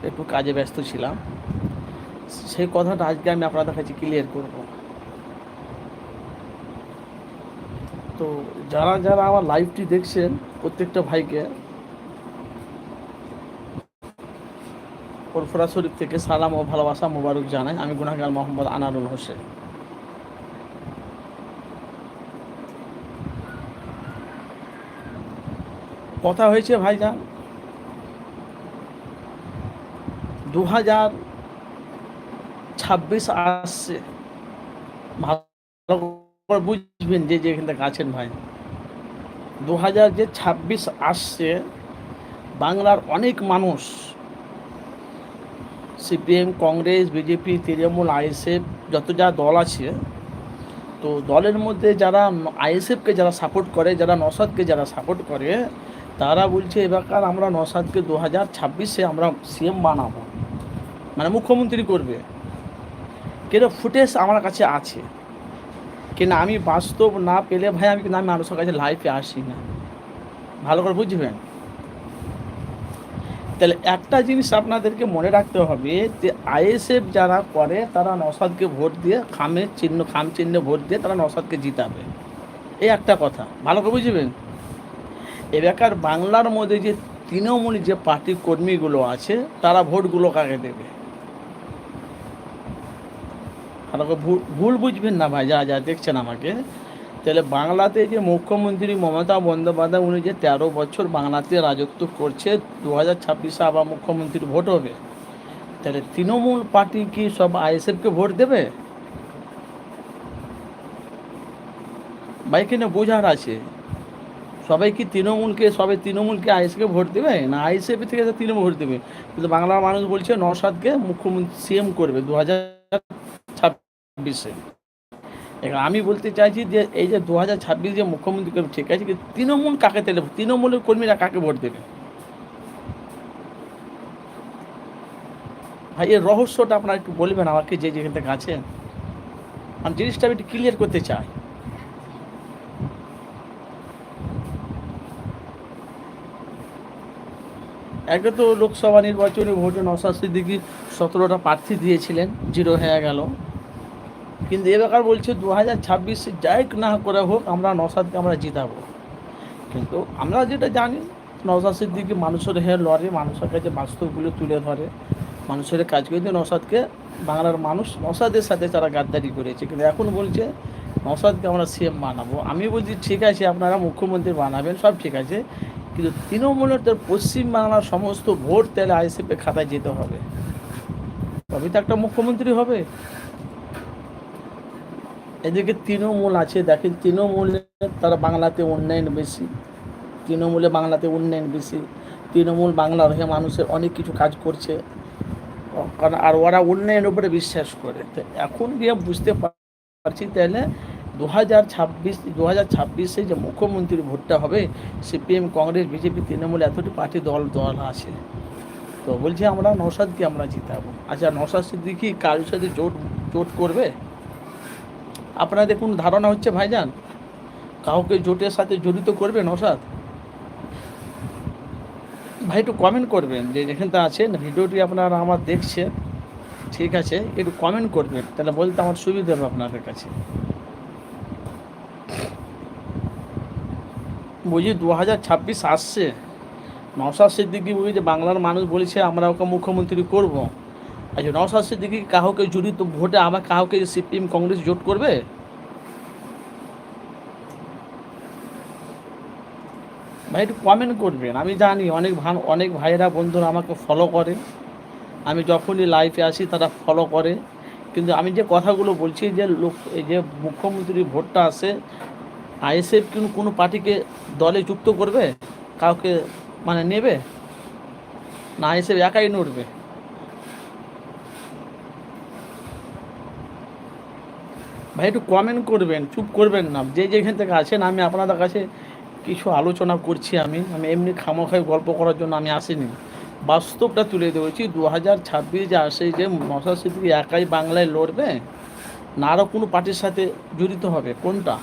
একটু কাজে ব্যস্ত ছিলাম, সেই কথাটা আজকে আমি আপনাদের কাছে ক্লিয়ার করব। তো যারা যারা আমার লাইভটি দেখছেন প্রত্যেকটা ভাইকে ফুরফুরা শরীফ থেকে সালাম ও ভালোবাসা মোবারক জানাই। আমি গুনাহগার মোহাম্মদ আনারুল হোসেন। কথা হয়েছে ভাইজান, 2026 আসছে, ভালো করে বুঝবেন যে যেখান থেকে আছেন ভাই। 2026 আসছে, বাংলার অনেক মানুষ CPM, Congress, BJP, Trinamool, ISF যত যা দল আছে, তো দলের মধ্যে যারা আইএসএফকে যারা সাপোর্ট করে, যারা নওশাদকে যারা সাপোর্ট করে, তারা বলছে এবার আমরা নওশাদকে 2026-এ আমরা সিএম বানাবো, মানে মুখ্যমন্ত্রী করবে। কেন ফুটেজ আমার কাছে আছে, কিনা আমি বাস্তব না পেলে ভাই আমি কিন্তু মানুষের কাছে লাইফে আসি না, ভালো করে বুঝবেন। তাহলে একটা জিনিস আপনাদেরকে মনে রাখতে হবে যে আইএসএফ যারা করে তারা নওশাদকে ভোট দিয়ে খাম চিহ্নে ভোট দিয়ে তারা নওশাদকে জিতাবে, এই একটা কথা ভালো করে বুঝবেন। এবার বাংলার মধ্যে যে তৃণমূল যে পার্টির কর্মীগুলো আছে তারা ভোটগুলো কাকে দেবে, ভালো করে ভুল বুঝবেন না ভাই, যা যা দেখছেন আমাকে। তাহলে বাংলাতে যে মুখ্যমন্ত্রী মমতা বন্দ্যোপাধ্যায়, উনি যে 13 বছর বাংলাতে রাজত্ব করছে, 2026-এ আবার মুখ্যমন্ত্রীর ভোট হবে, তাহলে তৃণমূল পার্টি কি সব আইএসএফকে ভোট দেবে? ভাই কিনা বোঝার আছে, সবাই কি তৃণমূলকে আইএসএফকে ভোট দেবে, না আইএসএফ থেকে তৃণমূল ভোট দেবে? কিন্তু বাংলার মানুষ বলছে নওশাদকে মুখ্যমন্ত্রী সিএম করবে 2026-এ। এখন আমি বলতে চাইছি যে এই যে 2026 যে মুখ্যমন্ত্রী করবে ঠিক আছে, কিন্তু তৃণমূল কাকে দেবে, তৃণমূলের কর্মীরা কাকে ভোট দেবে? ভাই এর রহস্যটা আপনারা একটু বলবেন আমাকে, যে যেখান থেকে আছেন। আমি জিনিসটা আমি একটু ক্লিয়ার করতে চাই। একে তো লোকসভা নির্বাচনে ভোটে নওশাদ সিদ্দিকী 17টা প্রার্থী দিয়েছিলেন, 0 হয়ে গেল। কিন্তু এবার বলছে 2026-এ যাই না করে হোক আমরা নওশাদকে আমরা জিতাবো। কিন্তু আমরা যেটা জানি, নওশাদ সিদ্দিকী মানুষের হয়ে লড়ে, মানুষের কাছে বাস্তবগুলো তুলে ধরে, মানুষের কাজ করে নওশাদকে, বাংলার মানুষ নওশাদের সাথে তারা গাদ্দারি করেছে। কিন্তু এখন বলছে নওশাদকে আমরা সিএম বানাবো। আমি বলছি ঠিক আছে, আপনারা মুখ্যমন্ত্রী বানাবেন, সব ঠিক আছে, কিন্তু তৃণমূলের তো পশ্চিমবাংলার সমস্ত ভোট তাহলে আইএসএফের খাতায় যেতে হবে, তবে তো একটা মুখ্যমন্ত্রী হবে। এদিকে তৃণমূল আছে, দেখেন তৃণমূলে তারা বাংলাতে উন্নয়ন বেশি, বাংলাতে উন্নয়ন বেশি, তৃণমূল বাংলার হয়ে মানুষের অনেক কিছু কাজ করছে, কারণ আর ওরা উন্নয়নের উপরে বিশ্বাস করে। তো এখন গিয়ে বুঝতে পারছি তাহলে 2026-এ যে মুখ্যমন্ত্রীর ভোটটা হবে, সিপিএম, কংগ্রেস, বিজেপি, তৃণমূল এতটি পার্টি দল আছে, তো বলছি আমরা নওশাদকে আমরা জিতাবো। আচ্ছা, নওশাদ সিদ্দিকী কারোর সাথে জোট করবে? আপনাদের কোনো ধারণা হচ্ছে ভাইজান কাউকে জোটের সাথে জড়িত করবে নওশাদ? ভাই একটু কমেন্ট করবেন, যে যেখানটা আছেন ভিডিওটি আপনারা আমার দেখছেন, ঠিক আছে, একটু কমেন্ট করবেন, তাহলে বলতে আমার সুবিধা হবে আপনাদের কাছে। বুঝি 2026 আসছে, নওশাদ সিদ্দিকী বুঝি যে বাংলার মানুষ বলেছে আমরা ওকে মুখ্যমন্ত্রী করব। আচ্ছা, নওশাদ সিদ্দিকী কাউকে জড়িত ভোটে আবার কাউকে সিপিএম, কংগ্রেস জোট করবে? ভাই একটু কমেন্ট করবেন। আমি জানি অনেক ভাইয়েরা বন্ধুরা আমাকে ফলো করে, আমি যখনই লাইভে আসি তারা ফলো করে, কিন্তু আমি যে কথাগুলো বলছি যে এই যে মুখ্যমন্ত্রীর ভোটটা আসে, আইএসএফ কিন্তু কোনো পার্টিকে দলে যুক্ত করবে, কাউকে মানে নেবে না, আইএসএফ একাই নড়বে? ভাই একটু কমেন্ট করবেন, চুপ করবেন না, যে যেখান থেকে আছেন। আমি আপনাদের কাছে কিছু আলোচনা করছি, আমি এমনি খামোখায় গল্প করার জন্য আমি আসিনি, বাস্তবটা তুলে ধরেছি। 2026 যে আসে, যে নওশাদ সিদ্দিকী একাই বাংলায় লড়বে, না আরও কোনো পার্টির সাথে জড়িত হবে, কোনটা?